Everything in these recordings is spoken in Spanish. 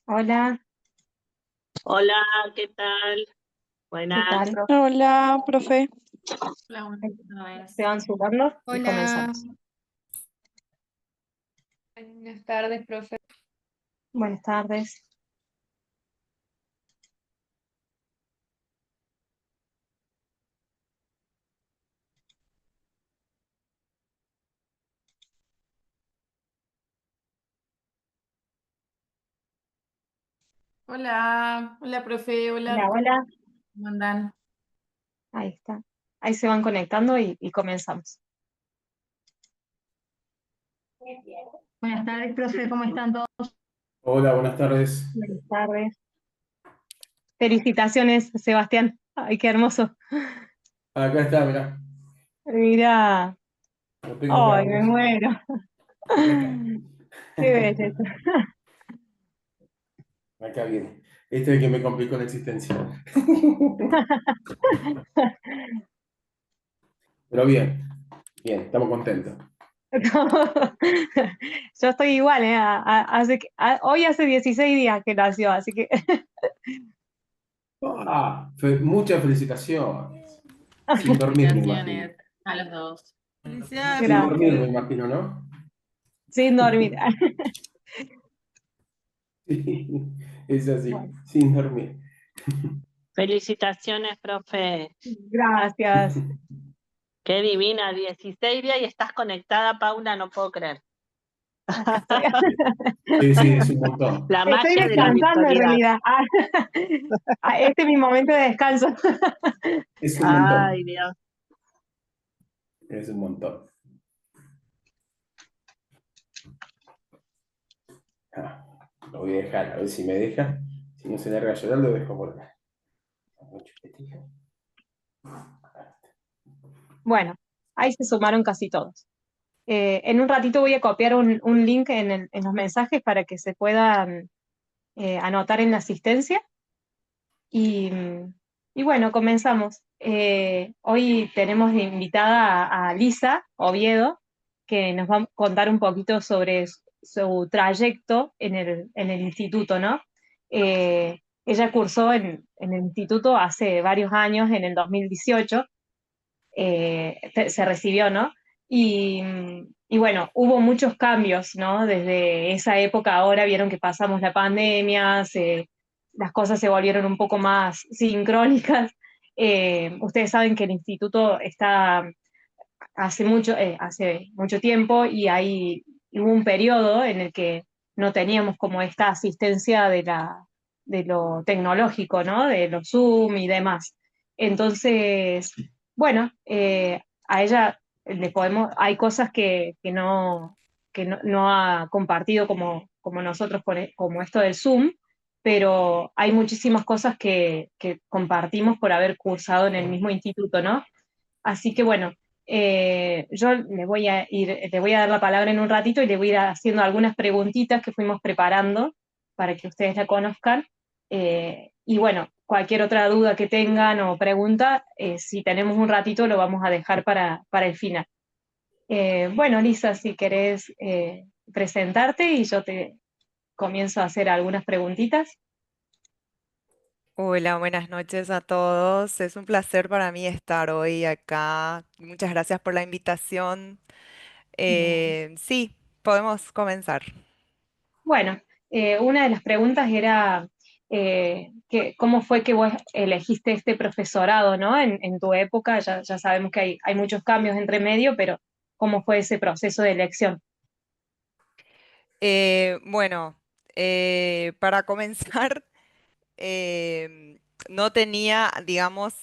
Hola, Hola, ¿qué tal? ¿qué Buenas. tal, profe? Hola, profe. Hola, buenas Se tardes. van sumando y Hola. comenzamos. Buenas tardes, profe. Buenas tardes. Hola, hola, profe. Hola, Hola, hola. ¿cómo andan? Ahí está. Ahí se van conectando y comenzamos. Buenas tardes, profe, ¿cómo están todos? Hola, buenas tardes. Buenas tardes. Felicitaciones, Sebastián. Ay, qué hermoso. Acá está, mirá. Mira. Lo tengo acá, Ay, ¿cómo me es? muero. Acá está. Qué belleza. Acá viene. Este es el que me complicó la existencia. Pero bien, bien, estamos contentos. Yo estoy igual, ¿eh? Hoy hace 16 días que nació, así que Muchas felicitaciones. Sin dormir, me imagino. Felicitaciones a los dos. Felicidades, Sin profe. dormir, gracias. me imagino, ¿no? Sin dormir. Sí, es así, Bueno, sin dormir. Felicitaciones, profe. gracias. Qué divina, 16 días y estás conectada, Paula, no puedo creer. Acá estoy. Sí, sí, es un montón. La Estoy magia de la descansando en virtualidad. realidad. Este es mi momento de descanso. Es un Ay, montón. Dios. Es un montón. Ah, lo voy a dejar, a ver si me deja. Si no se larga a llorar, lo dejo por acá. Mucho prestigio. Bueno, ahí se sumaron casi todos. En un ratito voy a copiar un link en los mensajes para que se puedan anotar en la asistencia. Y, y bueno, comenzamos. Hoy tenemos de invitada a Lisa Oviedo, que nos va a contar un poquito sobre su trayecto en el instituto, ¿no? Ella cursó en el instituto hace varios años, en el 2018, se recibió, ¿no? Y bueno, hubo muchos cambios, ¿no? Desde esa época a ahora vieron que pasamos la pandemia, las cosas se volvieron un poco más sincrónicas. Ustedes saben que el instituto está hace mucho tiempo y hubo un periodo en el que no teníamos como esta asistencia de lo tecnológico, ¿no? De los Zoom y demás. Entonces, bueno, a ella hay cosas que no ha compartido como nosotros, como esto del Zoom, pero hay muchísimas cosas que compartimos por haber cursado en el mismo instituto, ¿no? Así que bueno, yo le voy a dar la palabra en un ratito y le voy a ir haciendo algunas preguntitas que fuimos preparando para que ustedes la conozcan. Y bueno, cualquier otra duda que tengan o pregunta, si tenemos un ratito lo vamos a dejar para el final. Bueno, Lisa, si querés presentarte y yo te comienzo a hacer algunas preguntitas. Hola, buenas noches a todos. Es un placer para mí estar hoy acá. Muchas gracias por la invitación. Sí, podemos comenzar. Bueno, una de las preguntas era cómo fue que vos elegiste este profesorado, ¿no? En tu época, ya sabemos que hay muchos cambios entre medio, pero ¿cómo fue ese proceso de elección? Bueno, para comenzar, no tenía, digamos,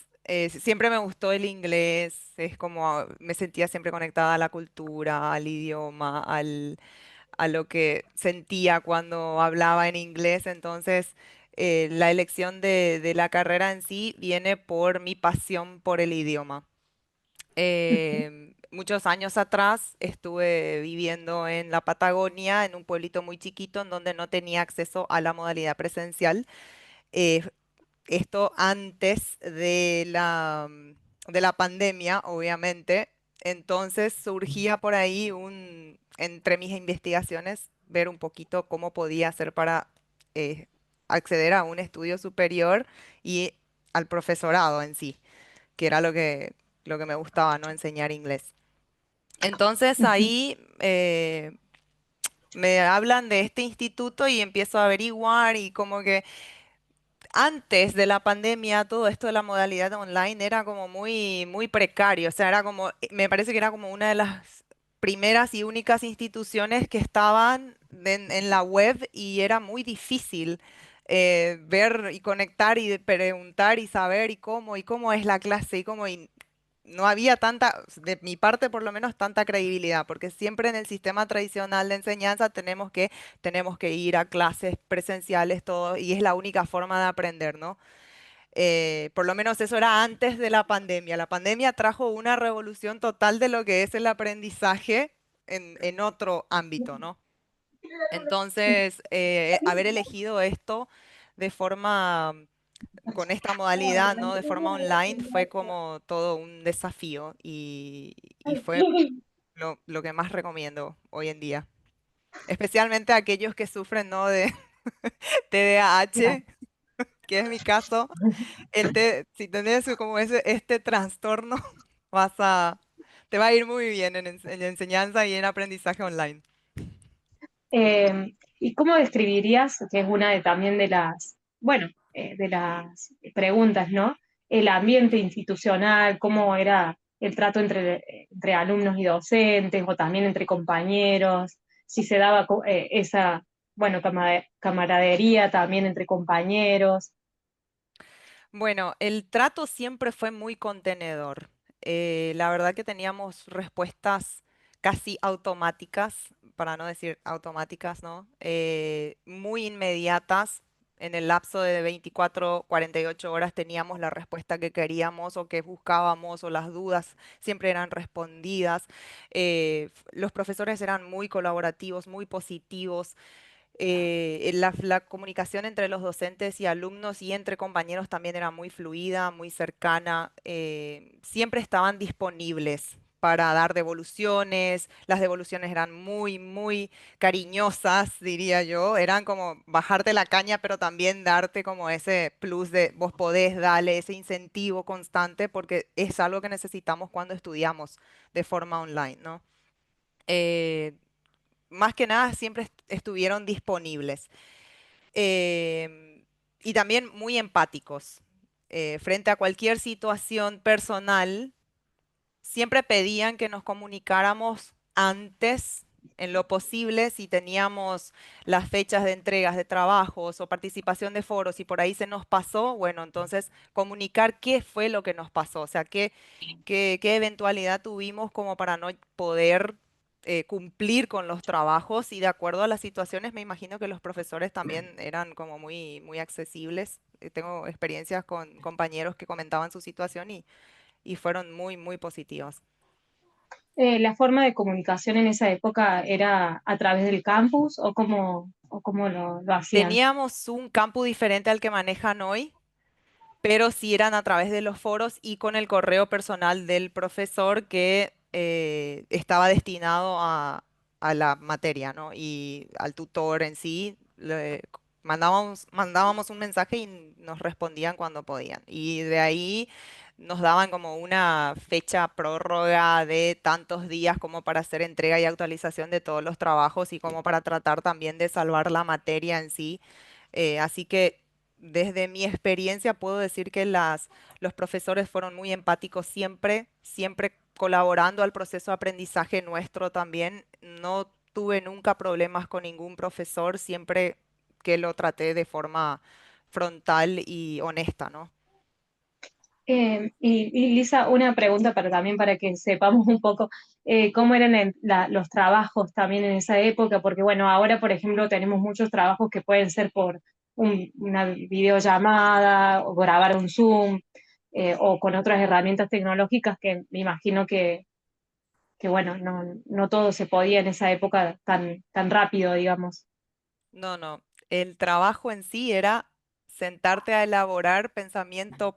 siempre me gustó el inglés, es como me sentía siempre conectada a la cultura, al idioma, a lo que sentía cuando hablaba en inglés. Entonces, la elección de la carrera en sí viene por mi pasión por el idioma. muchos años atrás estuve viviendo en la Patagonia, en un pueblito muy chiquito en donde no tenía acceso a la modalidad presencial. Eh, Esto antes de la pandemia, obviamente. Entonces surgía por ahí entre mis investigaciones, ver un poquito cómo podía hacer para eh, acceder a un estudio superior y al profesorado en sí, que era lo que me gustaba, ¿no? Enseñar inglés. Entonces Ujú. ahí me hablan de este instituto y empiezo a averiguar y como que antes de la pandemia, todo esto de la modalidad online era como muy, muy precario. O sea, era como, me parece que era como una de las primeras y únicas instituciones que estaban en la web y era muy difícil ver y conectar y preguntar y saber y cómo es la clase y cómo, y no había tanta, de mi parte por lo menos, tanta credibilidad, porque siempre en el sistema tradicional de enseñanza tenemos que ir a clases presenciales, todo, y es la única forma de aprender, ¿no? Por lo menos eso era antes de la pandemia. La pandemia trajo una revolución total de lo que es el aprendizaje en otro ámbito, ¿no? Entonces, haber elegido esto de forma con esta modalidad, ¿no? De forma online fue como todo un desafío y fue lo que más recomiendo hoy en día. Especialmente aquellos que sufren, ¿no? De Claro. TDAH, que es mi caso. Si tenés como este trastorno, vas a, te va a ir muy bien en enseñanza y en aprendizaje online. ¿Y cómo describirías, que es una también de las, bueno, de las preguntas, ¿no? El ambiente institucional, cómo era el trato entre alumnos y docentes, o también entre compañeros, si se daba esa, bueno, camaradería también entre compañeros. Bueno, el trato siempre fue muy contenedor. La verdad que teníamos respuestas casi automáticas, para no decir automáticas, ¿no? Muy inmediatas. En el lapso de 24, 48 horas teníamos la respuesta que queríamos o que buscábamos o las dudas siempre eran respondidas. Los profesores eran muy colaborativos, muy positivos. La comunicación entre los docentes y alumnos y entre compañeros también era muy fluida, muy cercana. Siempre estaban disponibles para dar devoluciones. Las devoluciones eran muy, muy cariñosas, diría yo. Eran como bajarte la caña, pero también darte como ese plus de vos podés, dale ese incentivo constante, porque es algo que necesitamos cuando estudiamos de forma online, ¿no? Eh, Más que nada siempre estuvieron disponibles. Y también muy empáticos. Frente a cualquier situación personal, siempre pedían que nos comunicáramos antes, en lo posible, si teníamos las fechas de entregas de trabajos o participación de foros y por ahí se nos pasó, bueno, entonces comunicar qué fue lo que nos pasó, o sea, qué eventualidad tuvimos como para no poder cumplir con los trabajos y de acuerdo a las situaciones me imagino que los profesores también eran como muy, muy accesibles. Tengo experiencias con compañeros que comentaban su situación y fueron muy, muy positivas. ¿La forma de comunicación en esa época era a través del campus o cómo lo hacían? Teníamos un campus diferente al que manejan hoy, pero sí eran a través de los foros y con el correo personal del profesor que estaba destinado a la materia, ¿no? Y al tutor en sí, mandábamos un mensaje y nos respondían cuando podían. Y de ahí nos daban como una fecha prórroga de tantos días como para hacer entrega y actualización de todos los trabajos y como para tratar también de salvar la materia en sí. Así que desde mi experiencia puedo decir que los profesores fueron muy empáticos siempre, siempre colaborando al proceso de aprendizaje nuestro también. No tuve nunca problemas con ningún profesor, siempre que lo traté de forma frontal y honesta, ¿no? Y Lisa, una pregunta también para que sepamos un poco cómo eran los trabajos también en esa época, porque bueno, ahora por ejemplo tenemos muchos trabajos que pueden ser por una videollamada o grabar un Zoom o con otras herramientas tecnológicas que me imagino que bueno, no todo se podía en esa época tan rápido, digamos. No, no. El trabajo en sí era sentarte a elaborar pensamiento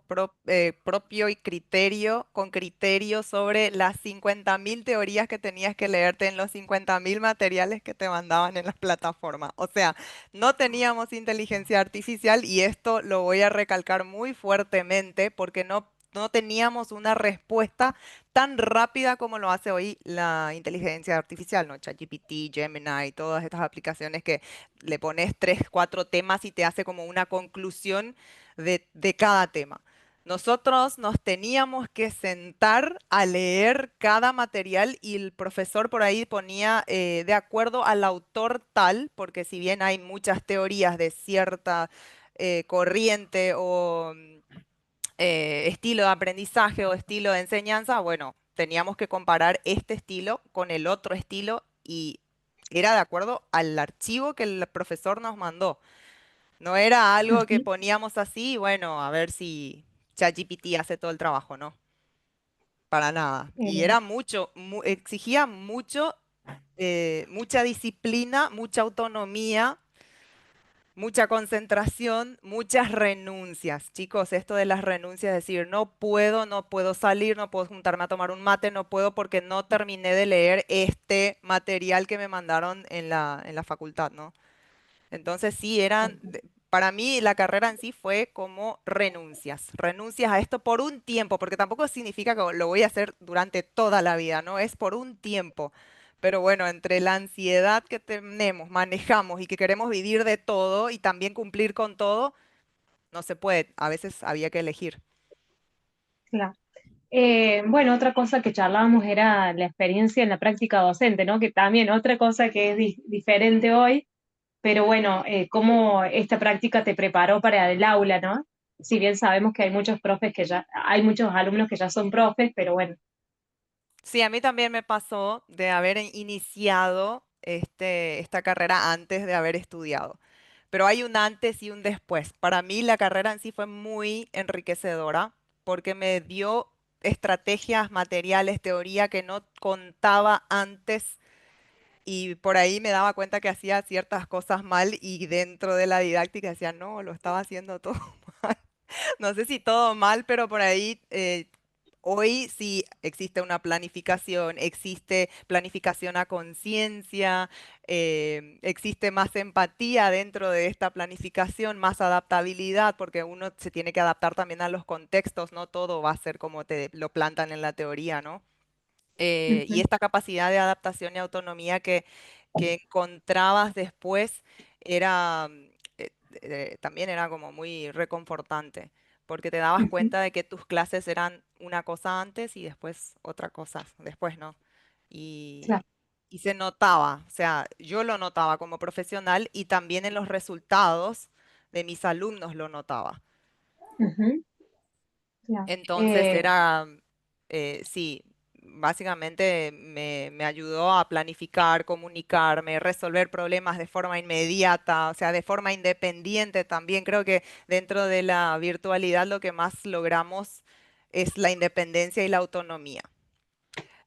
propio y criterio, con criterio sobre las 50.000 teorías que tenías que leerte en los 50.000 materiales que te mandaban en las plataformas. O sea, no teníamos inteligencia artificial y esto lo voy a recalcar muy fuertemente porque no teníamos una respuesta tan rápida como lo hace hoy la inteligencia artificial, ¿no? ChatGPT, Gemini, todas estas aplicaciones que le pones tres, cuatro temas y te hace como una conclusión de cada tema. Nosotros nos teníamos que sentar a leer cada material y el profesor por ahí ponía de acuerdo al autor tal, porque si bien hay muchas teorías de cierta corriente o estilo de aprendizaje o estilo de enseñanza, bueno, teníamos que comparar este estilo con el otro estilo y era de acuerdo al archivo que el profesor nos mandó. No era algo que Ujú. poníamos así, bueno, a ver si ChatGPT hace todo el trabajo, ¿no? Para nada. Y Eh, era mucho, exigía mucho, mucha disciplina, mucha autonomía, mucha concentración, muchas renuncias. Chicos, esto de las renuncias, es decir, no puedo salir, no puedo juntarme a tomar un mate, no puedo porque no terminé de leer este material que me mandaron en la facultad, ¿no? Entonces sí, para mí la carrera en sí fue como renuncias, renuncias a esto por un tiempo, porque tampoco significa que lo voy a hacer durante toda la vida, ¿no? Es por un tiempo. Pero bueno, entre la ansiedad que tenemos, manejamos y que queremos vivir de todo y también cumplir con todo, no se puede. A veces había que elegir. claro. Bueno, otra cosa que charlábamos era la experiencia en la práctica docente, ¿no? Que también otra cosa que es diferente hoy, pero bueno, cómo esta práctica te preparó para el aula, ¿no? Si bien sabemos que hay muchos profes que ya, hay muchos alumnos que ya son profes, pero bueno. Sí, a mí también me pasó de haber iniciado esta carrera antes de haber estudiado. Pero hay un antes y un después. Para mí la carrera en sí fue muy enriquecedora porque me dio estrategias, materiales, teoría que no contaba antes y por ahí me daba cuenta que hacía ciertas cosas mal y dentro de la didáctica decía, no, lo estaba haciendo todo mal. No sé si todo mal, pero por ahí hoy sí existe una planificación, existe planificación a conciencia, existe más empatía dentro de esta planificación, más adaptabilidad, porque uno se tiene que adaptar también a los contextos, no todo va a ser como te lo plantan en la teoría, ¿no? Y Ujú, esta capacidad de adaptación y autonomía que encontrabas después era, también era como muy reconfortante, porque te dabas ujú, cuenta de que tus clases eran una cosa antes y después otra cosa, después no. claro. Y se notaba, o sea, yo lo notaba como profesional y también en los resultados de mis alumnos lo notaba. Ujú, claro. Entonces era, sí, básicamente me ayudó a planificar, comunicarme, resolver problemas de forma inmediata, o sea, de forma independiente también. Creo que dentro de la virtualidad lo que más logramos es la independencia y la autonomía.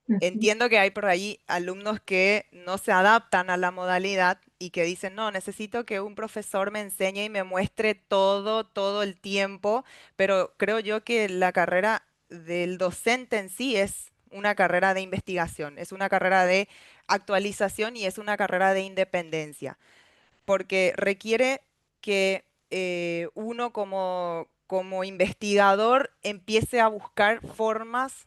Ujú, Entiendo que hay por ahí alumnos que no se adaptan a la modalidad y que dicen, no, necesito que un profesor me enseñe y me muestre todo, todo el tiempo, pero creo yo que la carrera del docente en sí es una carrera de investigación, es una carrera de actualización y es una carrera de independencia, porque requiere que uno como investigador empiece a buscar formas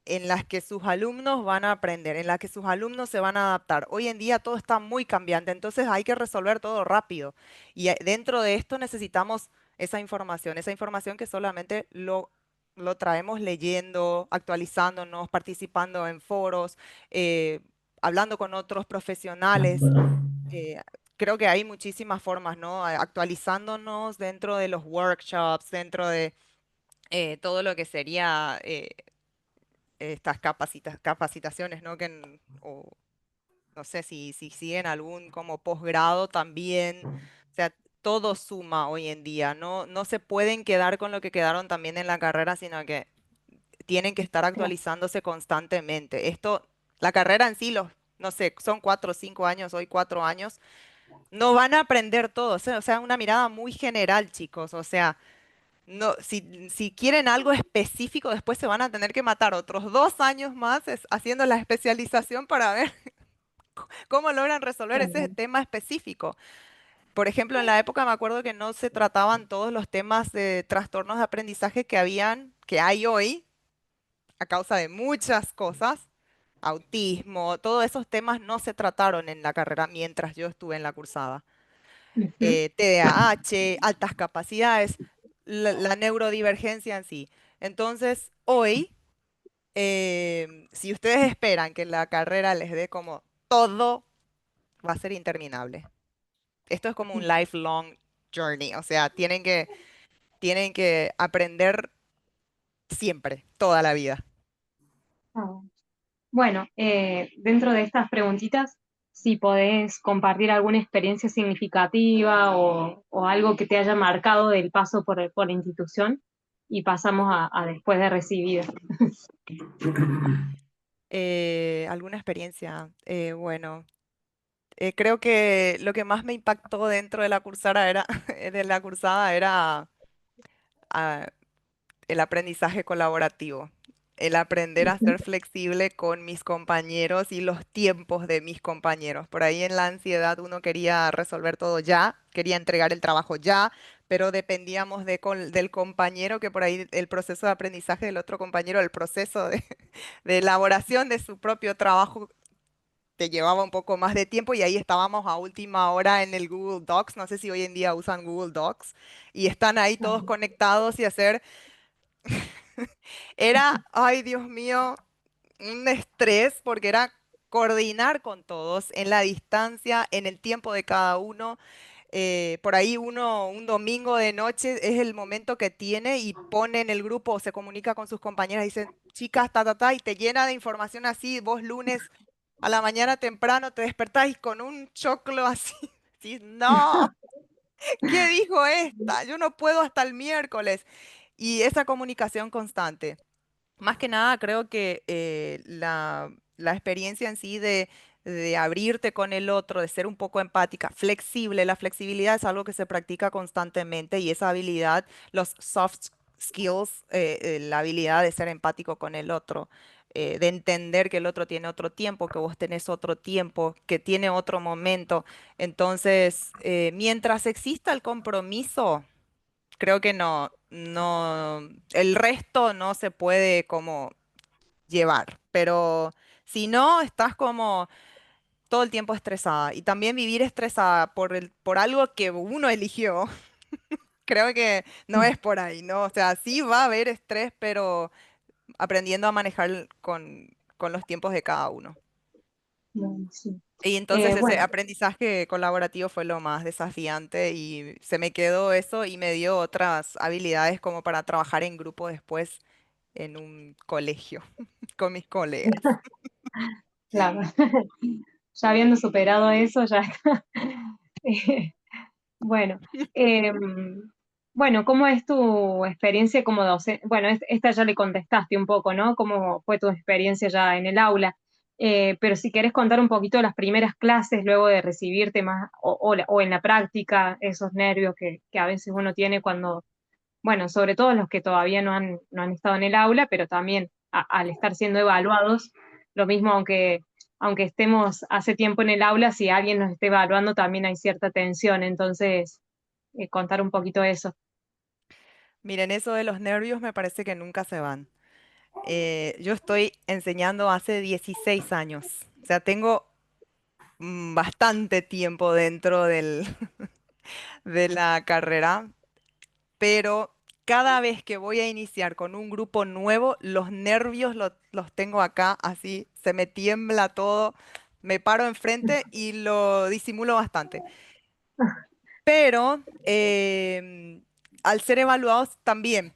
en las que sus alumnos van a aprender, en las que sus alumnos se van a adaptar. Hoy en día todo está muy cambiante, entonces hay que resolver todo rápido. Y dentro de esto necesitamos esa información que solamente lo traemos leyendo, actualizándonos, participando en foros, eh, hablando con otros profesionales. eh, Creo que hay muchísimas formas, ¿no? Actualizándonos dentro de los workshops, dentro de todo lo que sería estas capacitaciones, ¿no? O no sé si siguen algún como posgrado también. O sea, todo suma hoy en día. No se pueden quedar con lo que quedaron también en la carrera, sino que tienen que estar claro. actualizándose constantemente. Esto La carrera en sí, no sé, son 4 o 5 años, hoy 4 años, no van a aprender todo. O sea, una mirada muy general, chicos. O sea, no, si quieren algo específico, después se van a tener que matar otros 2 años más haciendo la especialización para ver cómo logran resolver ese Claro. tema específico. Por ejemplo, en la época me acuerdo que no se trataban todos los temas de trastornos de aprendizaje que hay hoy, a causa de muchas cosas. Autismo, todos esos temas no se trataron en la carrera mientras yo estuve en la cursada. Ujú. TDAH, altas capacidades, la neurodivergencia en sí. Entonces, hoy, si ustedes esperan que la carrera les dé como todo, va a ser interminable. Esto es como un lifelong journey, o sea, tienen que aprender siempre, toda la vida. Ah, bueno, dentro de estas preguntitas, si podés compartir alguna experiencia significativa o algo que te haya marcado del paso por la institución y pasamos a después de recibida. ¿Alguna experiencia? Bueno, creo que lo que más me impactó dentro de la cursada era ah, el aprendizaje colaborativo, el aprender a ser flexible con mis compañeros y los tiempos de mis compañeros. Por ahí en la ansiedad uno quería resolver todo ya, quería entregar el trabajo ya, pero dependíamos del compañero, que por ahí el proceso de aprendizaje del otro compañero, el proceso de elaboración de su propio trabajo te llevaba un poco más de tiempo y ahí estábamos a última hora en el Google Docs. No sé si hoy en día usan Google Docs y están ahí todos conectados y era, ay Dios mío, un estrés porque era coordinar con todos en la distancia, en el tiempo de cada uno. Por ahí uno un domingo de noche es el momento que tiene y pone en el grupo o se comunica con sus compañeras y dicen, chicas, ta, ta, ta, y te llena de información así. Vos lunes a la mañana temprano te despertáis con un choclo así. Sí, no, ¿qué dijo esta? Yo no puedo hasta el miércoles. Y esa comunicación constante. Más que nada, creo que la experiencia en sí de abrirte con el otro, de ser un poco empática, flexible, la flexibilidad es algo que se practica constantemente y esa habilidad, los soft skills, la habilidad de ser empático con el otro, de entender que el otro tiene otro tiempo, que vos tenés otro tiempo, que tiene otro momento. Entonces, mientras exista el compromiso, creo que el resto no se puede como llevar, pero si no, estás como todo el tiempo estresada y también vivir estresada por algo que uno eligió, creo que no es por ahí, ¿no? O sea, sí va a haber estrés, pero aprendiendo a manejar con los tiempos de cada uno. Bueno, sí. Y entonces ese Bueno, aprendizaje colaborativo fue lo más desafiante y se me quedó eso y me dio otras habilidades como para trabajar en grupo después en un colegio con mis colegas. claro. Ya habiendo superado eso, ya está. Eh, Bueno, bueno, ¿cómo es tu experiencia como docente? Bueno, esta ya le contestaste un poco, ¿no? ¿Cómo fue tu experiencia ya en el aula? Pero si querés contar un poquito de las primeras clases luego de recibirte más, o en la práctica, esos nervios que a veces uno tiene cuando, bueno, sobre todo los que todavía no han estado en el aula, pero también al estar siendo evaluados, lo mismo aunque estemos hace tiempo en el aula, si alguien nos esté evaluando también hay cierta tensión, entonces contar un poquito eso. Miren, eso de los nervios me parece que nunca se van. Yo estoy enseñando hace 16 años, o sea, tengo bastante tiempo dentro de la carrera, pero cada vez que voy a iniciar con un grupo nuevo, los nervios los tengo acá, así, se me tiembla todo, me paro enfrente y lo disimulo bastante. Pero al ser evaluados también,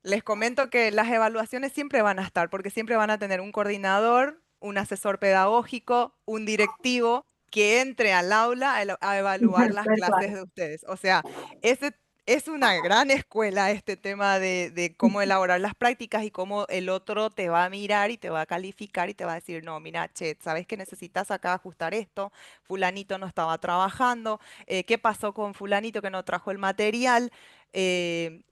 les comento que las evaluaciones siempre van a estar, porque siempre van a tener un coordinador, un asesor pedagógico, un directivo que entre al aula a evaluar las Tal cual. clases de ustedes. O sea, ese es una gran escuela este tema de cómo elaborar las prácticas y cómo el otro te va a mirar y te va a calificar y te va a decir, no, mira, che, ¿sabes que necesitas acá ajustar esto? Fulanito no estaba trabajando, ¿qué pasó con fulanito que no trajo el material?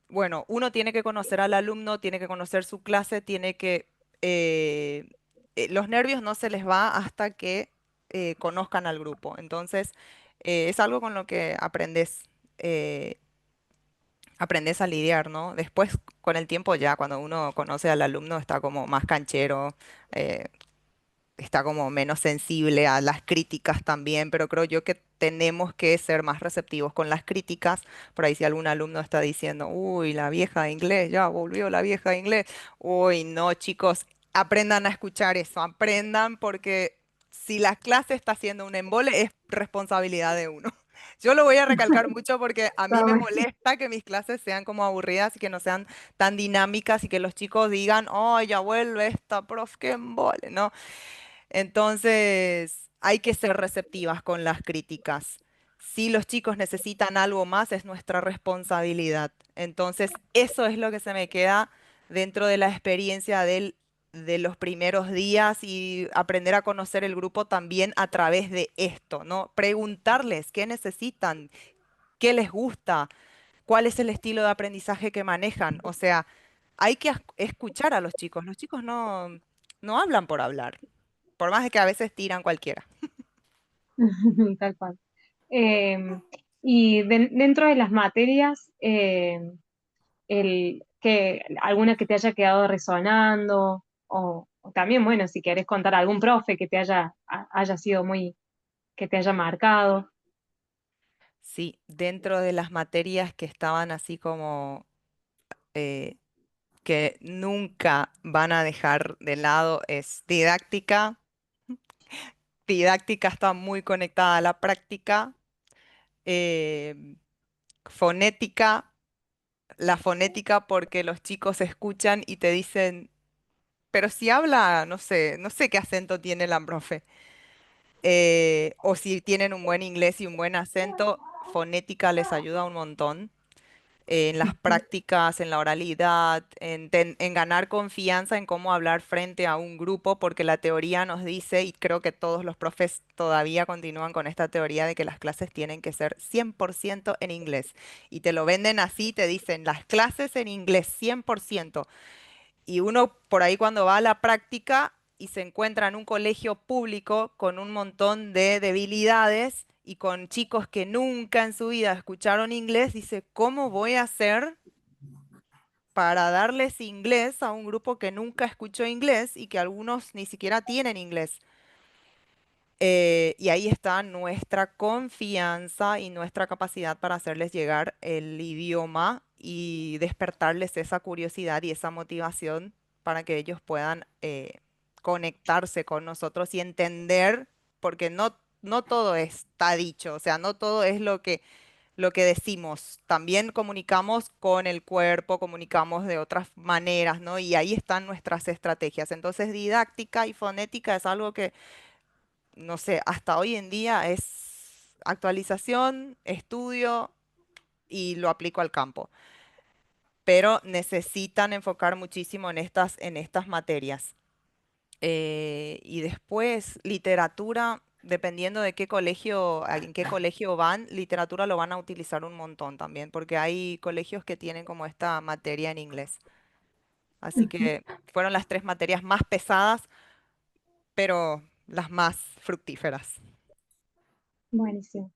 Bueno, uno tiene que conocer al alumno, tiene que conocer su clase, tiene que... los nervios no se les va hasta que conozcan al grupo. Entonces, es algo con lo que eh, aprendes a lidiar, ¿no? Después, con el tiempo ya, cuando uno conoce al alumno, está como más canchero, eh, está como menos sensible a las críticas también, pero creo yo que tenemos que ser más receptivos con las críticas. Por ahí si algún alumno está diciendo, uy, la vieja de inglés, ya volvió la vieja de inglés. Uy, no, chicos, aprendan a escuchar eso, aprendan porque si la clase está haciendo un embole, es responsabilidad de uno. Yo lo voy a recalcar mucho porque a mí Está me bueno. molesta que mis clases sean como aburridas y que no sean tan dinámicas y que los chicos digan, oh, ya vuelve esta prof, qué embole, ¿no? Entonces, hay que ser receptivas con las críticas. Si los chicos necesitan algo más, es nuestra responsabilidad. Entonces, eso es lo que se me queda dentro de la experiencia de los primeros días y aprender a conocer el grupo también a través de esto, ¿no? Preguntarles qué necesitan, qué les gusta, cuál es el estilo de aprendizaje que manejan. O sea, hay que escuchar a los chicos. Los chicos no hablan por hablar, por más de que a veces tiran cualquiera. Tal cual. Y dentro de las materias, alguna que te haya quedado resonando, o también, bueno, si querés contar algún profe que te haya sido que te haya marcado. Sí, dentro de las materias que estaban así como eh, que nunca van a dejar de lado es didáctica. Didáctica está muy conectada a la práctica. eh, Fonética, la fonética porque los chicos escuchan y te dicen, pero si habla, no sé qué acento tiene la profe. O si tienen un buen inglés y un buen acento, fonética les ayuda un montón en las prácticas, en la oralidad, en ganar confianza en cómo hablar frente a un grupo, porque la teoría nos dice, y creo que todos los profes todavía continúan con esta teoría de que las clases tienen que ser 100% en inglés. Y te lo venden así, te dicen las clases en inglés 100%. Y uno por ahí cuando va a la práctica y se encuentra en un colegio público con un montón de debilidades y con chicos que nunca en su vida escucharon inglés, dice, ¿cómo voy a hacer para darles inglés a un grupo que nunca escuchó inglés y que algunos ni siquiera tienen inglés? Y ahí está nuestra confianza y nuestra capacidad para hacerles llegar el idioma y despertarles esa curiosidad y esa motivación para que ellos puedan conectarse con nosotros y entender, porque no todo está dicho, o sea, no todo es lo que decimos. También comunicamos con el cuerpo, comunicamos de otras maneras, ¿no? Y ahí están nuestras estrategias. Entonces, didáctica y fonética es algo que no sé, hasta hoy en día es actualización, estudio y lo aplico al campo. Pero necesitan enfocar muchísimo en estas materias. Y después, literatura, dependiendo de en qué colegio van, literatura lo van a utilizar un montón también, porque hay colegios que tienen como esta materia en inglés. Así Ujú. que fueron las tres materias más pesadas, pero las más fructíferas. Buenísimo.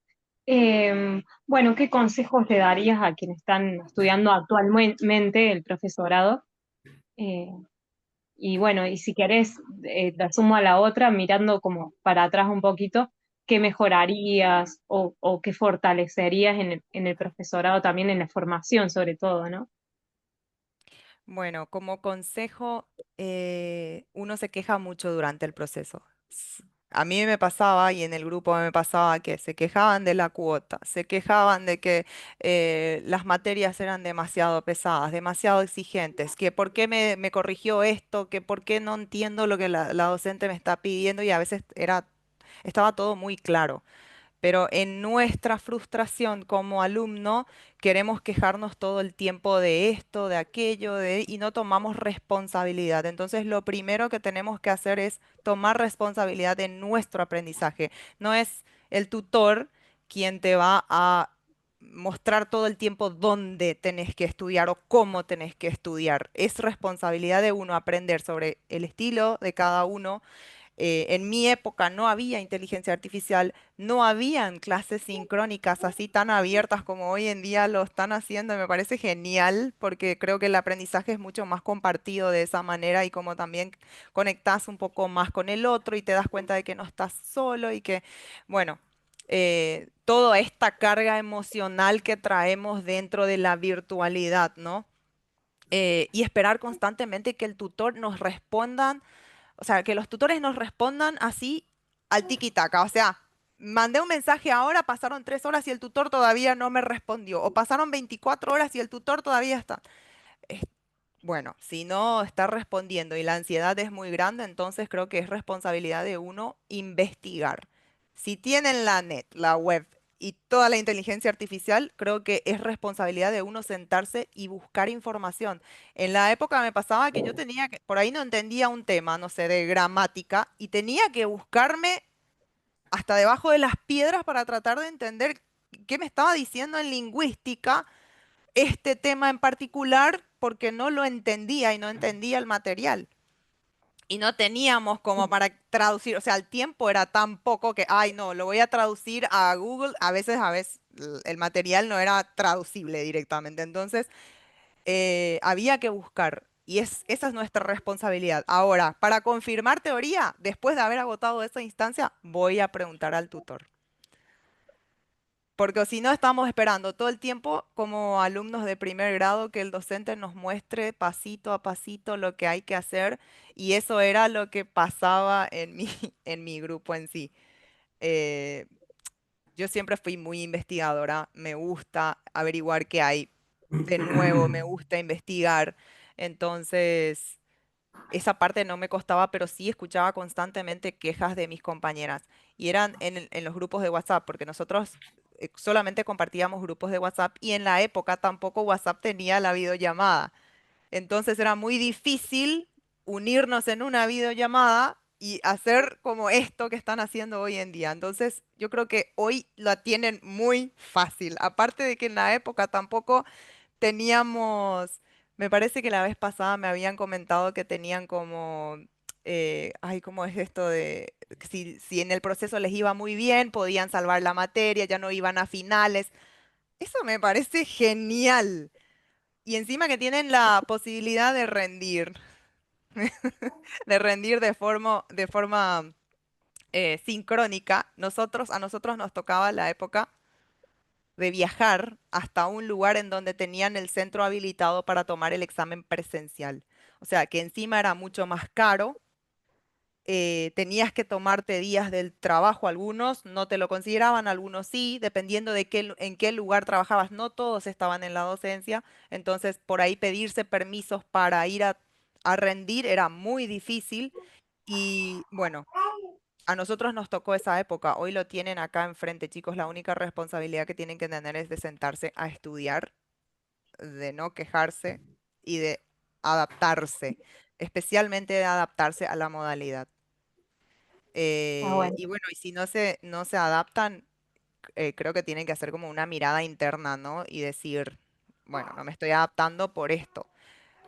Bueno, ¿qué consejos le darías a quienes están estudiando actualmente el profesorado? Eh, y bueno, y si querés, la sumo a la otra, mirando como para atrás un poquito, ¿qué mejorarías o qué fortalecerías en el profesorado, también en la formación sobre todo, ¿no? Bueno, como consejo, uno se queja mucho durante el proceso. A mí me pasaba y en el grupo me pasaba que se quejaban de la cuota, se quejaban de que las materias eran demasiado pesadas, demasiado exigentes, que por qué me corrigió esto, que por qué no entiendo lo que la docente me está pidiendo y a veces estaba todo muy claro, pero en nuestra frustración como alumno queremos quejarnos todo el tiempo de esto, de aquello, y no tomamos responsabilidad. Entonces, lo primero que tenemos que hacer es tomar responsabilidad de nuestro aprendizaje. No es el tutor quien te va a mostrar todo el tiempo dónde tenés que estudiar o cómo tenés que estudiar. Es responsabilidad de uno aprender sobre el estilo de cada uno. En mi época no había inteligencia artificial, no habían clases sincrónicas así tan abiertas como hoy en día lo están haciendo. Y me parece genial porque creo que el aprendizaje es mucho más compartido de esa manera y como también conectas un poco más con el otro y te das cuenta de que no estás solo y que, bueno, toda esta carga emocional que traemos dentro de la virtualidad, ¿no? Y esperar constantemente que el tutor nos responda, o sea, que los tutores nos respondan así al tiki-taka. O sea, mandé un mensaje ahora, pasaron 3 horas y el tutor todavía no me respondió. O pasaron 24 horas y el tutor todavía está. Es- Bueno, si no está respondiendo y la ansiedad es muy grande, entonces creo que es responsabilidad de uno investigar. Si tienen la net, la web y toda la inteligencia artificial, creo que es responsabilidad de uno sentarse y buscar información. En la época me pasaba que yo tenía que, por ahí no entendía un tema, no sé, de gramática, y tenía que buscarme hasta debajo de las piedras para tratar de entender qué me estaba diciendo en lingüística este tema en particular porque no lo entendía y no entendía el material. Y no teníamos como para traducir, o sea, el tiempo era tan poco que, ay, no, lo voy a traducir a Google. A veces el material no era traducible directamente. Entonces, había que buscar. Y esa es nuestra responsabilidad. Ahora, para confirmar teoría, después de haber agotado esa instancia, voy a preguntar al tutor. Porque si no, estamos esperando todo el tiempo como alumnos de primer grado que el docente nos muestre pasito a pasito lo que hay que hacer, y eso era lo que pasaba en mi, en mi grupo en sí. Eh, yo siempre fui muy investigadora, me gusta averiguar qué hay de nuevo, me gusta investigar. Entonces, esa parte no me costaba, pero sí escuchaba constantemente quejas de mis compañeras. Y eran en los grupos de WhatsApp, porque nosotros solamente compartíamos grupos de WhatsApp y en la época tampoco WhatsApp tenía la videollamada. Entonces era muy difícil unirnos en una videollamada y hacer como esto que están haciendo hoy en día. Entonces yo creo que hoy la tienen muy fácil. Aparte de que en la época tampoco teníamos, me parece que la vez pasada me habían comentado que tenían como, ay, ¿cómo es esto de, que si en el proceso les iba muy bien, podían salvar la materia, ya no iban a finales? Eso me parece genial. Y encima que tienen la posibilidad de rendir, de rendir de forma sincrónica. A nosotros nos tocaba la época de viajar hasta un lugar en donde tenían el centro habilitado para tomar el examen presencial. O sea, que encima era mucho más caro. Tenías que tomarte días del trabajo, algunos no te lo consideraban, algunos sí, dependiendo de en qué lugar trabajabas. No todos estaban en la docencia, entonces por ahí pedirse permisos para ir a rendir era muy difícil. Y bueno, a nosotros nos tocó esa época, hoy lo tienen acá enfrente, chicos. La única responsabilidad que tienen que tener es de sentarse a estudiar, de no quejarse y de adaptarse, especialmente de adaptarse a la modalidad. Ah, bueno. Y bueno, y si no se adaptan, creo que tienen que hacer como una mirada interna, ¿no? Y decir, bueno, no me estoy adaptando por esto.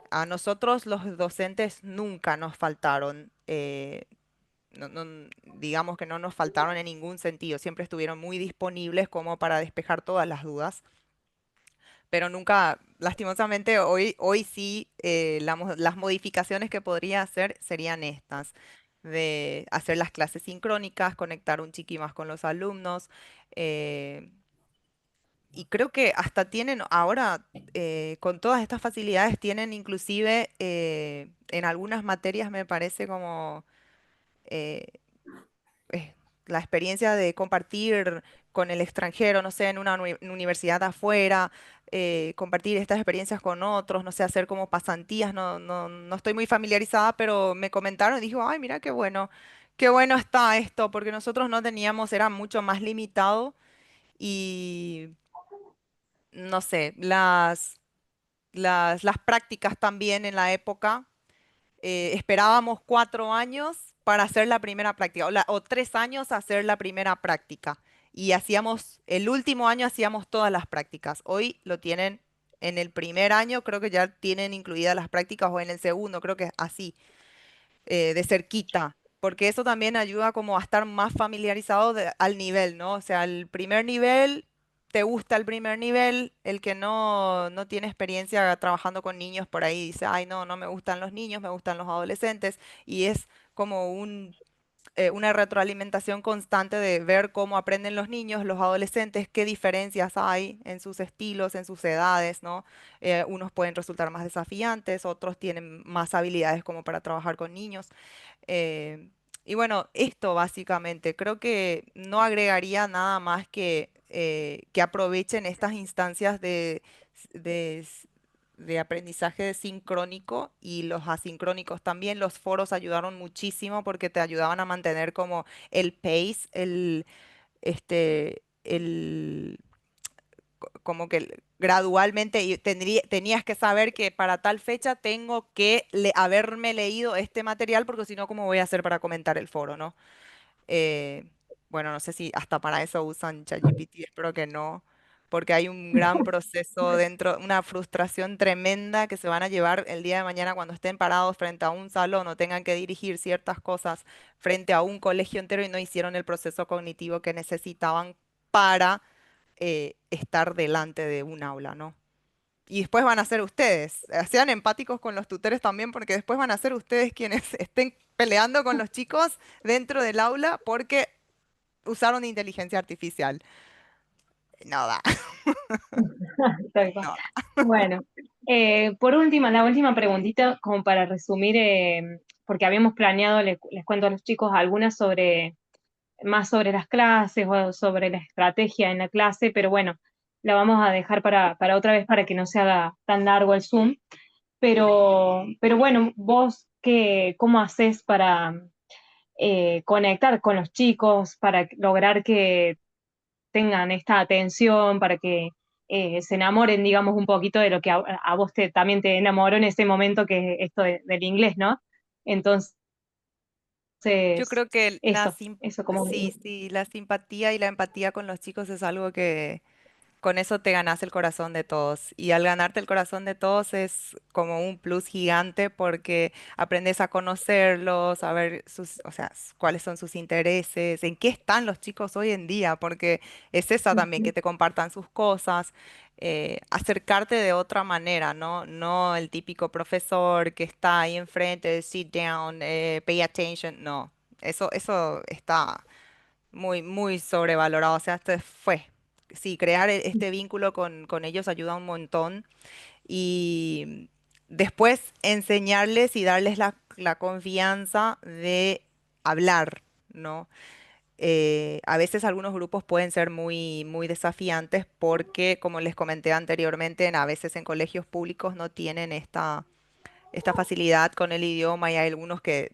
A nosotros los docentes nunca nos faltaron, digamos que no nos faltaron en ningún sentido, siempre estuvieron muy disponibles como para despejar todas las dudas, pero nunca, lastimosamente, hoy sí, las modificaciones que podría hacer serían estas, de hacer las clases sincrónicas, conectar un chiqui más con los alumnos. eh, y creo que hasta tienen ahora, con todas estas facilidades, tienen inclusive en algunas materias, me parece como eh, eh, la experiencia de compartir con el extranjero, no sé, en una universidad afuera, compartir estas experiencias con otros, no sé, hacer como pasantías. No, no, no estoy muy familiarizada, pero me comentaron y dijo, ay, mira qué bueno qué bueno está esto, porque nosotros no teníamos, era mucho más limitado y no sé, las prácticas también en la época. Esperábamos 4 años para hacer la primera práctica, o 3 años a hacer la primera práctica. Y hacíamos, el último año hacíamos todas las prácticas. Hoy lo tienen en el primer año, creo que ya tienen incluidas las prácticas, o en el segundo, creo que es así, de cerquita, porque eso también ayuda como a estar más familiarizado al nivel, ¿no? O sea, el primer nivel, te gusta el primer nivel, el que no tiene experiencia trabajando con niños por ahí dice, ay, no, no me gustan los niños, me gustan los adolescentes, y es como una retroalimentación constante de ver cómo aprenden los niños, los adolescentes, qué diferencias hay en sus estilos, en sus edades, ¿no? Unos pueden resultar más desafiantes, otros tienen más habilidades como para trabajar con niños. eh, y bueno, esto básicamente, creo que no agregaría nada más que aprovechen estas instancias de, de aprendizaje sincrónico y los asincrónicos también. Los foros ayudaron muchísimo porque te ayudaban a mantener como el pace, el, como que gradualmente y tenías que saber que para tal fecha tengo que haberme leído este material porque si no, ¿cómo voy a hacer para comentar el foro, ¿no? Eh, bueno, no sé si hasta para eso usan ChatGPT, espero que no, porque hay un gran proceso dentro, una frustración tremenda que se van a llevar el día de mañana cuando estén parados frente a un salón o tengan que dirigir ciertas cosas frente a un colegio entero y no hicieron el proceso cognitivo que necesitaban para estar delante de un aula, ¿no? Y después van a ser ustedes. Sean empáticos con los tutores también, porque después van a ser ustedes quienes estén peleando con los chicos dentro del aula porque usaron inteligencia artificial. No da, Tal cual. no. Bueno, por última, la última preguntita, como para resumir, porque habíamos planeado, les cuento a los chicos algunas más sobre las clases o sobre la estrategia en la clase, pero bueno, la vamos a dejar para otra vez para que no se haga tan largo el Zoom. Pero bueno, vos, ¿cómo haces para conectar con los chicos, para lograr que tengan esta atención, para que se enamoren, digamos, un poquito de lo que a vos también te enamoró en ese momento, que es esto del inglés, ¿no? Entonces, Yo creo que eso como... sí, sí, la simpatía y la empatía con los chicos es algo que con eso te ganas el corazón de todos. Y al ganarte el corazón de todos es como un plus gigante porque aprendes a conocerlos, a ver sus, o sea, cuáles son sus intereses, en qué están los chicos hoy en día, porque es esa también, que te compartan sus cosas, acercarte de otra manera, ¿no? No el típico profesor que está ahí enfrente, sit down, pay attention, no. Eso está muy, muy sobrevalorado. O sea, sí, crear este vínculo con ellos ayuda un montón. Y después enseñarles y darles la confianza de hablar, ¿no? A veces algunos grupos pueden ser muy, muy desafiantes porque, como les comenté anteriormente, a veces en colegios públicos no tienen esta facilidad con el idioma y hay algunos que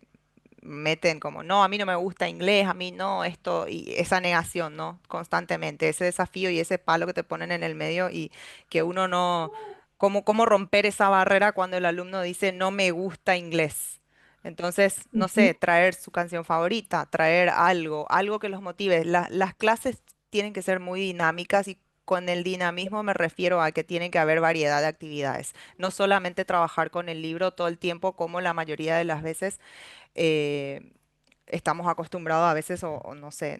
meten como, no, a mí no me gusta inglés, a mí no, esto, y esa negación, ¿no? Constantemente, ese desafío y ese palo que te ponen en el medio y que uno no, cómo romper esa barrera cuando el alumno dice, no me gusta inglés. Entonces, no sé, traer su canción favorita, traer algo que los motive. Las clases tienen que ser muy dinámicas y con el dinamismo me refiero a que tienen que haber variedad de actividades. No solamente trabajar con el libro todo el tiempo como la mayoría de las veces eh, estamos acostumbrados a veces, o no sé,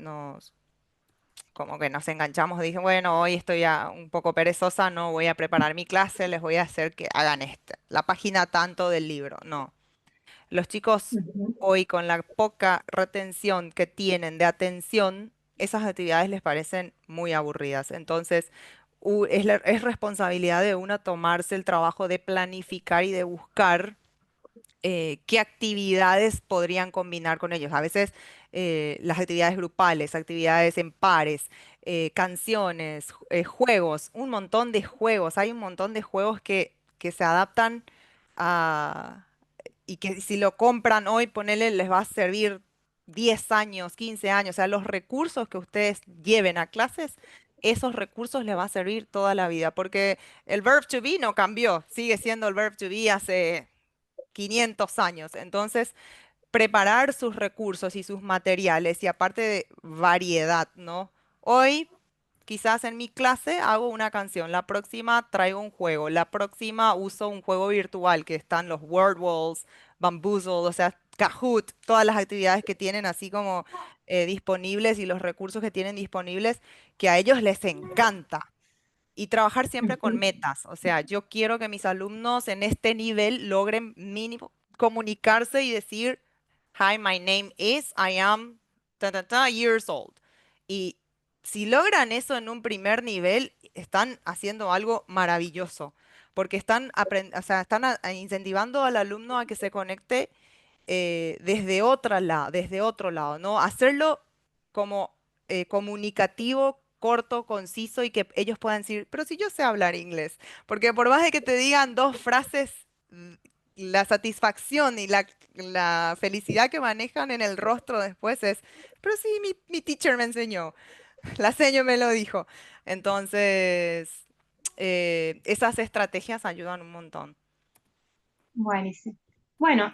como que nos enganchamos, dije, bueno, hoy estoy ya un poco perezosa, no voy a preparar mi clase, les voy a hacer que hagan la página tanto del libro. No, los chicos Ujú. hoy con la poca retención que tienen de atención, esas actividades les parecen muy aburridas. Entonces, es responsabilidad de uno tomarse el trabajo de planificar y de buscar qué actividades podrían combinar con ellos. A veces las actividades grupales, actividades en pares, canciones, juegos, un montón de juegos. Hay un montón de juegos que se adaptan a... y que si lo compran hoy, ponele, les va a servir 10 años, 15 años, o sea, los recursos que ustedes lleven a clases, esos recursos les va a servir toda la vida, porque el verb to be no cambió, sigue siendo el verb to be hace 500 años. Entonces, preparar sus recursos y sus materiales y aparte de variedad, ¿no? Hoy quizás en mi clase hago una canción, la próxima traigo un juego, la próxima uso un juego virtual que están los Word Walls, Bamboozle, o sea, Kahoot, todas las actividades que tienen así como disponibles y los recursos que tienen disponibles que a ellos les encanta. Y trabajar siempre con Ujú. metas, o sea, yo quiero que mis alumnos en este nivel logren mínimo comunicarse y decir, Hi, my name is, I am years old. Y si logran eso en un primer nivel, están haciendo algo maravilloso, porque están, o sea, están incentivando al alumno a que se conecte desde otro lado, ¿no? Hacerlo como comunicativo, corto, conciso y que ellos puedan decir, pero si yo sé hablar inglés, porque por más de que te digan dos frases, mm, la satisfacción y la felicidad que manejan en el rostro después es, pero sí, mi teacher me enseñó, la seño me lo dijo. Entonces, esas estrategias ayudan un montón. Buenísimo. Bueno,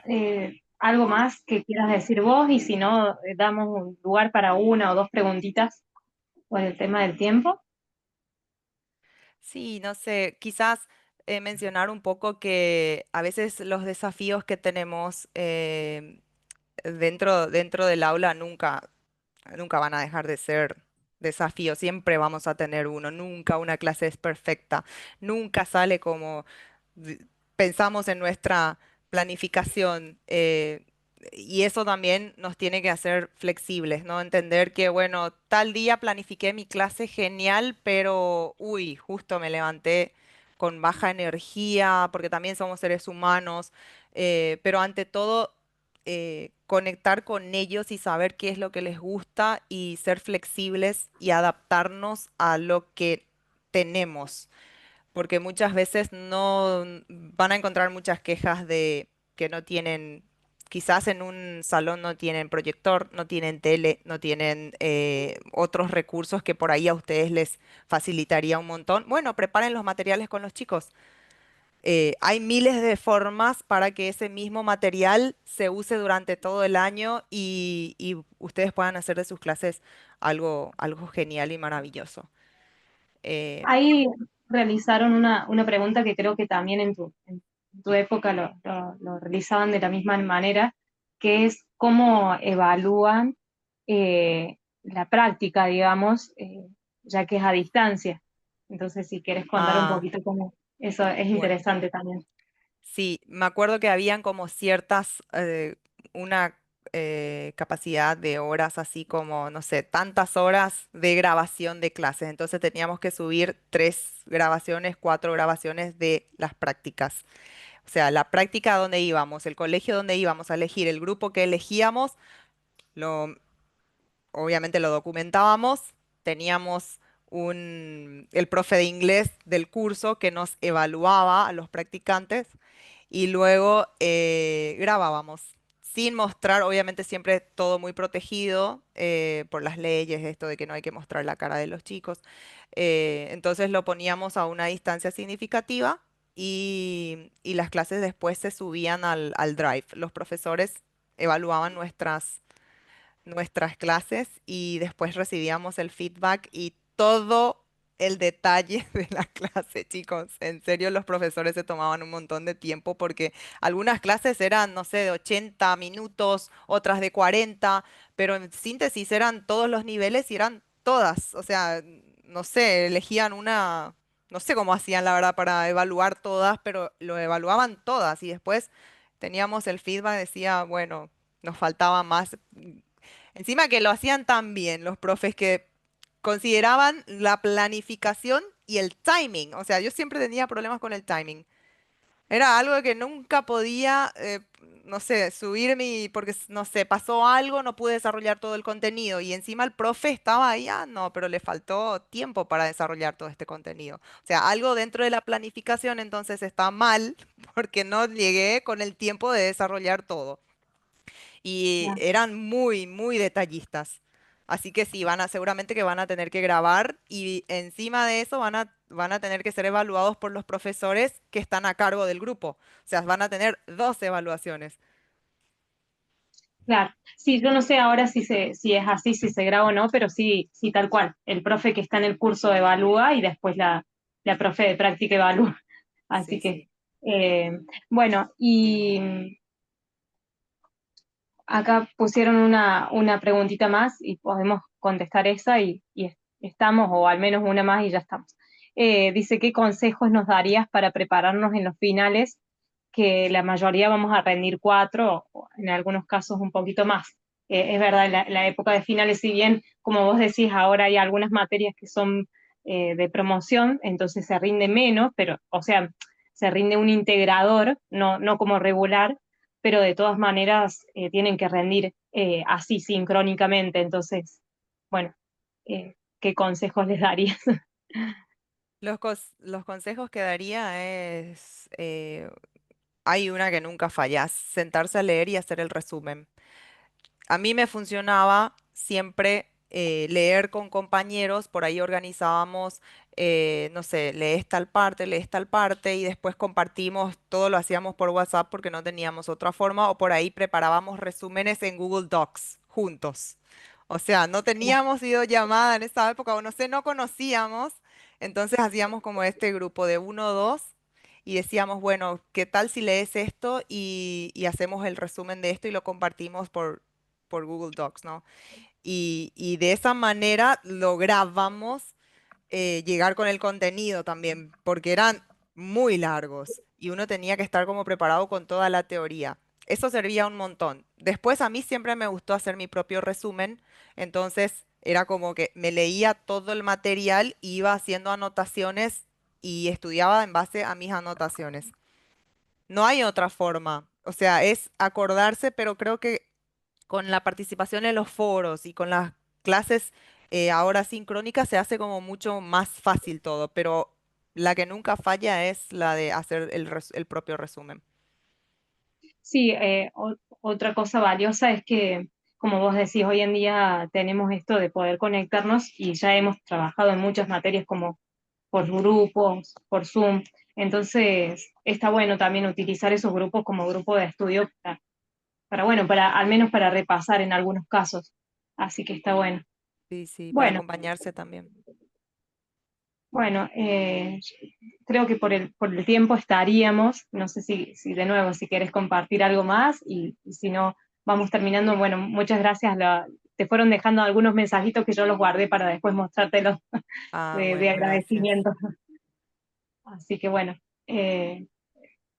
algo más que quieras decir vos y si no, damos un lugar para una o dos preguntitas por el tema del tiempo. Sí, no sé, quizás mencionar un poco que a veces los desafíos que tenemos dentro del aula nunca van a dejar de ser desafíos, siempre vamos a tener uno, nunca una clase es perfecta, nunca sale como d- pensamos en nuestra planificación. Y eso también nos tiene que hacer flexibles, ¿no? Entender que, bueno, tal día planifiqué mi clase genial, pero, uy, justo me levanté con baja energía, porque también somos seres humanos, pero ante todo conectar con ellos y saber qué es lo que les gusta y ser flexibles y adaptarnos a lo que tenemos, porque muchas veces no van a encontrar muchas quejas de que no tienen, quizás en un salón no tienen proyector, no tienen tele, no tienen otros recursos que por ahí a ustedes les facilitaría un montón. Bueno, preparen los materiales con los chicos. Hay miles de formas para que ese mismo material se use durante todo el año y ustedes puedan hacer de sus clases algo genial y maravilloso. Eh, Ahí realizaron una pregunta que creo que también en tu época lo realizaban de la misma manera, que es cómo evalúan la práctica, digamos, ya que es a distancia. Entonces, si quieres contar un ah, poquito cómo eso es bueno, interesante también. sí, me acuerdo que habían como ciertas, una capacidad de horas, así como, no sé, tantas horas de grabación de clases. Entonces teníamos que subir 3 grabaciones, 4 grabaciones de las prácticas. O sea, la práctica donde íbamos, el colegio donde íbamos a elegir, el grupo que elegíamos, lo, obviamente lo documentábamos, teníamos el profe de inglés del curso que nos evaluaba a los practicantes y luego grabábamos. Sin mostrar, obviamente siempre todo muy protegido por las leyes, esto de que no hay que mostrar la cara de los chicos. Entonces lo poníamos a una distancia significativa y las clases después se subían al Drive. Los profesores evaluaban nuestras clases y después recibíamos el feedback y todo el detalle de la clase, chicos. En serio, los profesores se tomaban un montón de tiempo porque algunas clases eran, no sé, de 80 minutos, otras de 40, pero en síntesis eran todos los niveles y eran todas. O sea, no sé, elegían una, no sé cómo hacían la verdad para evaluar todas, pero lo evaluaban todas y después teníamos el feedback, decía, bueno, nos faltaba más. Encima que lo hacían tan bien los profes que consideraban la planificación y el timing. O sea, yo siempre tenía problemas con el timing. Era algo que nunca podía, no sé, subir porque, no sé, pasó algo, no pude desarrollar todo el contenido. Y encima el profe estaba ahí, no, pero le faltó tiempo para desarrollar todo este contenido. O sea, algo dentro de la planificación entonces está mal porque no llegué con el tiempo de desarrollar todo. y Claro. eran muy, muy detallistas. Así que sí, seguramente que van a tener que grabar y encima de eso van a tener que ser evaluados por los profesores que están a cargo del grupo. O sea, van a tener dos evaluaciones. Claro, sí, yo no sé ahora si es así, si se graba o no, pero sí, sí, tal cual. El profe que está en el curso evalúa y después la profe de práctica evalúa. Así Sí, que, sí. eh, bueno, y acá pusieron una preguntita más y podemos contestar esa y estamos, o al menos una más y ya estamos. Dice, ¿qué consejos nos darías para prepararnos en los finales? Que la mayoría vamos a rendir cuatro, o en algunos casos un poquito más. Es verdad, la época de finales, si bien, como vos decís, ahora hay algunas materias que son de promoción, entonces se rinde menos, pero, o sea, se rinde un integrador, no como regular, pero de todas maneras tienen que rendir así sincrónicamente. Entonces, bueno, ¿qué consejos les darías? Los consejos que daría es, hay una que nunca falla, sentarse a leer y hacer el resumen. A mí me funcionaba siempre leer con compañeros, por ahí organizábamos, no sé, lees tal parte y después compartimos, todo lo hacíamos por WhatsApp porque no teníamos otra forma, o por ahí preparábamos resúmenes en Google Docs juntos. O sea, no teníamos videollamada en esa época, o no sé, no conocíamos, entonces hacíamos como este grupo de uno o dos. Y decíamos, bueno, ¿qué tal si lees esto y hacemos el resumen de esto y lo compartimos por Google Docs, ¿no? Y de esa manera lográbamos llegar con el contenido también, porque eran muy largos y uno tenía que estar como preparado con toda la teoría. Eso servía un montón. Después a mí siempre me gustó hacer mi propio resumen, entonces era como que me leía todo el material, iba haciendo anotaciones y estudiaba en base a mis anotaciones. No hay otra forma. O sea, es acordarse, pero creo que con la participación en los foros y con las clases ahora sincrónicas se hace como mucho más fácil todo, pero la que nunca falla es la de hacer el propio resumen. Sí, otra cosa valiosa es que, como vos decís, hoy en día tenemos esto de poder conectarnos y ya hemos trabajado en muchas materias como por grupos, por Zoom. Entonces, está bueno también utilizar esos grupos como grupo de estudio bueno, al menos para repasar en algunos casos. Así que está bueno. Sí, sí, para Bueno, acompañarse también. bueno, creo que por el tiempo estaríamos. No sé si de nuevo, si quieres compartir algo más y si no, vamos terminando. Bueno, muchas gracias. Te fueron dejando algunos mensajitos que yo los guardé para después mostrártelos Ah, de bueno, gracias. agradecimiento. Así que bueno, eh,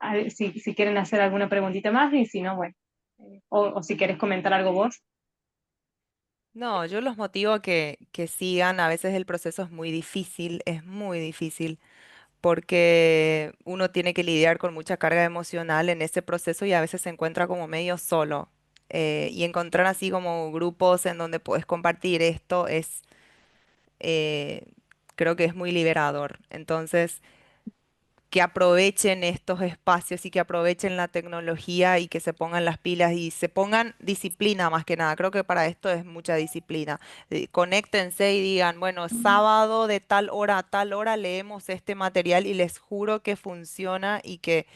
a ver si quieren hacer alguna preguntita más y si no, bueno, o si quieres comentar algo vos. No, yo los motivo a que sigan. A veces el proceso es muy difícil, porque uno tiene que lidiar con mucha carga emocional en ese proceso y a veces se encuentra como medio solo. Y encontrar así como grupos en donde puedes compartir esto eh, creo que es muy liberador. Entonces, que aprovechen estos espacios y que aprovechen la tecnología y que se pongan las pilas y se pongan disciplina más que nada. Creo que para esto es mucha disciplina. Conéctense y digan, bueno, sábado de tal hora a tal hora leemos este material y les juro que funciona y que,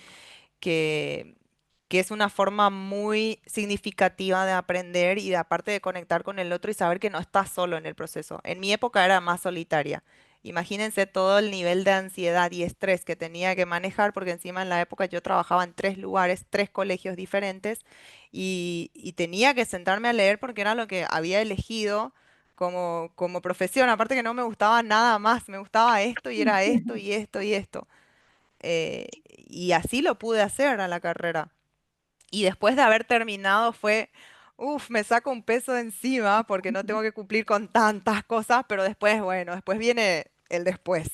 que es una forma muy significativa de aprender y de aparte de conectar con el otro y saber que no estás solo en el proceso. En mi época era más solitaria. Imagínense todo el nivel de ansiedad y estrés que tenía que manejar, porque encima en la época yo trabajaba en tres lugares, tres colegios diferentes, y tenía que sentarme a leer porque era lo que había elegido como profesión. Aparte que no me gustaba nada más, me gustaba esto y era esto y esto y esto. Y así lo pude hacer a la carrera. Y después de haber terminado fue, uff, me saco un peso de encima porque no tengo que cumplir con tantas cosas, pero después, bueno, después viene el después,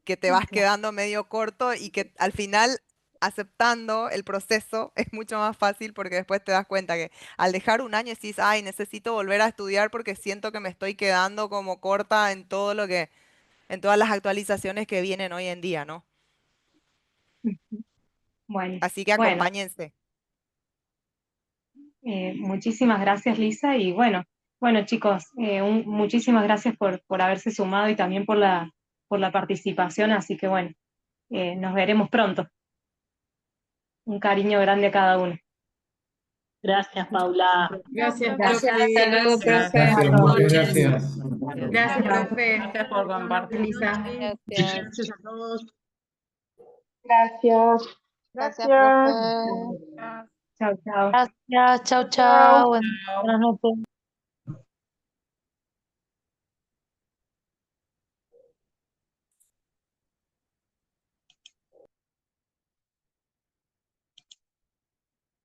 que te vas quedando medio corto y que al final aceptando el proceso es mucho más fácil porque después te das cuenta que al dejar un año decís, ay, necesito volver a estudiar porque siento que me estoy quedando como corta en todo lo que, en todas las actualizaciones que vienen hoy en día, ¿no? Bueno, Así que bueno, acompáñense. Muchísimas gracias, Lisa, y bueno chicos, muchísimas gracias por haberse sumado y también por la participación, así que bueno, nos veremos pronto. Un cariño grande a cada uno. Gracias, Paula. Gracias, Gracias, profe. hasta luego, profe. Gracias, muchas gracias. Gracias, profe. Gracias por compartir. Lisa. Gracias. Gracias a todos. Gracias. Gracias, Gracias. profe. Chao, chao. Gracias. Chau, Chao. chau. Buenas noches.